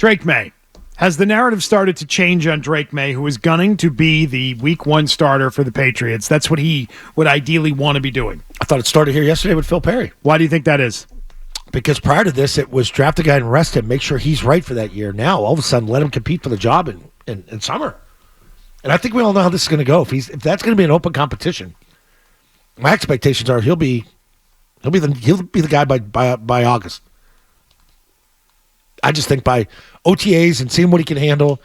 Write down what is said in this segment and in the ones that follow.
Drake Maye. Has the narrative started to change on Drake Maye, who is gunning to be the week 1 starter for the Patriots? That's what he would ideally want to be doing. I thought it started here yesterday with Phil Perry. Why do you think that is? Because prior to this, it was draft a guy and rest him, make sure he's right for that year. Now, all of a sudden, let him compete for the job in summer. And I think we all know how this is going to go. If that's going to be an open competition, my expectations are he'll be the guy by August. I just think by OTAs and seeing what he can handle,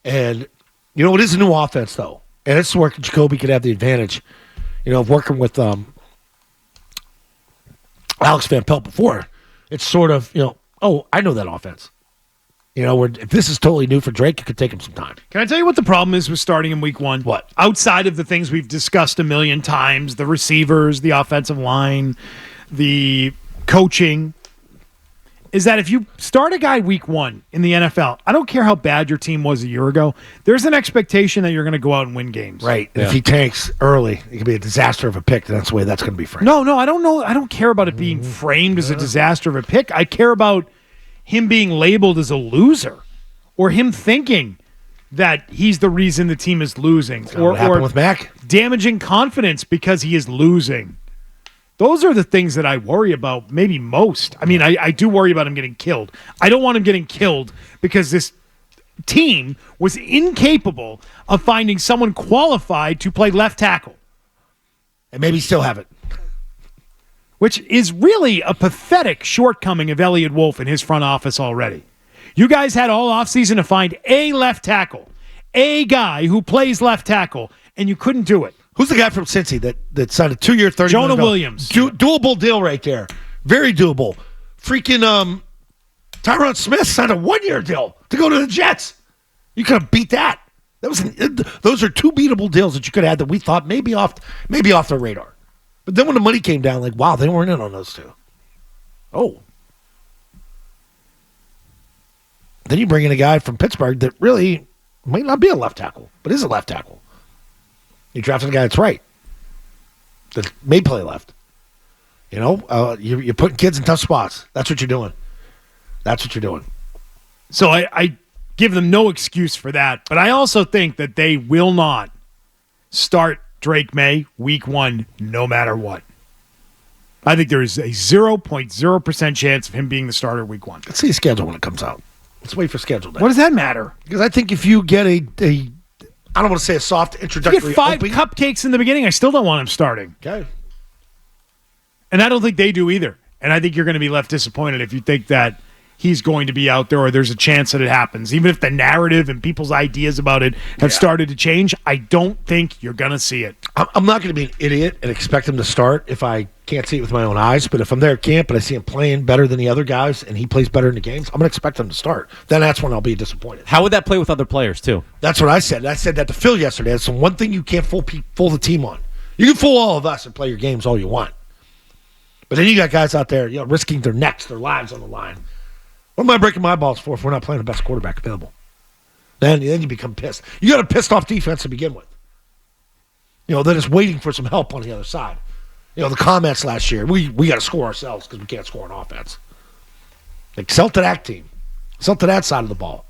and it is a new offense though, and it's where Jacoby could have the advantage, of working with Alex Van Pelt before. It's sort of I know that offense. Where if this is totally new for Drake, it could take him some time. Can I tell you what the problem is with starting in week 1? What? Outside of the things we've discussed a million times, the receivers, the offensive line, the coaching, is that if you start a guy week 1 in the NFL, I don't care how bad your team was a year ago, there's an expectation that you're going to go out and win games. Right. Yeah. If he tanks early, it could be a disaster of a pick. That's the way that's going to be framed. No, I don't know. I don't care about it being framed as a disaster of a pick. I care about him being labeled as a loser or him thinking that he's the reason the team is losing or with Mac. Damaging confidence because he is losing. Those are the things that I worry about maybe most. I mean, I do worry about him getting killed. I don't want him getting killed because this team was incapable of finding someone qualified to play left tackle. And maybe still have it. Which is really a pathetic shortcoming of Elliott Wolf and his front office already. You guys had all offseason to find a left tackle, a guy who plays left tackle, and you couldn't do it. Who's the guy from Cincy that signed a 2-year, $30 million? Jonah Williams. Doable deal right there. Very doable. Freaking Tyron Smith signed a 1-year deal to go to the Jets. You could have beat that. Those are 2 beatable deals that you could have had that we thought maybe off the radar. But then when the money came down, wow, they weren't in on those 2. Oh. Then you bring in a guy from Pittsburgh that really might not be a left tackle, but is a left tackle. You drafted a guy that's right, that may play left. You're putting kids in tough spots. That's what you're doing. So I give them no excuse for that, but I also think that they will not start Drake Maye week 1 no matter what. I think there is a 0.0% chance of him being the starter week 1. Let's see his schedule when it comes out. Let's wait for schedule day. What does that matter? Because I think if you get I don't want to say a soft introductory. If you get 5 cupcakes in the beginning, I still don't want him starting. Okay. And I don't think they do either. And I think you're going to be left disappointed if you think that he's going to be out there or there's a chance that it happens. Even if the narrative and people's ideas about it have started to change, I don't think you're going to see it. I'm not going to be an idiot and expect him to start if I can't see it with my own eyes. But if I'm there at camp and I see him playing better than the other guys and he plays better in the games, I'm going to expect him to start. Then that's when I'll be disappointed. How would that play with other players, too? That's what I said. I said that to Phil yesterday. That's the one thing you can't fool the team on. You can fool all of us and play your games all you want. But then you got guys out there risking their necks, their lives on the line. What am I breaking my balls for if we're not playing the best quarterback available? Then you become pissed. You got a pissed off defense to begin with. That is waiting for some help on the other side. The comments last year, we got to score ourselves because we can't score on offense. Sell to that team. Sell to that side of the ball.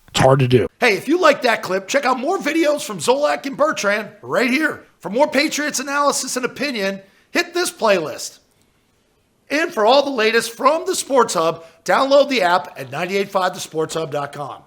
It's hard to do. Hey, if you like that clip, check out more videos from Zolak and Bertrand right here. For more Patriots analysis and opinion, hit this playlist. And for all the latest from the Sports Hub, download the app at 985thesportshub.com.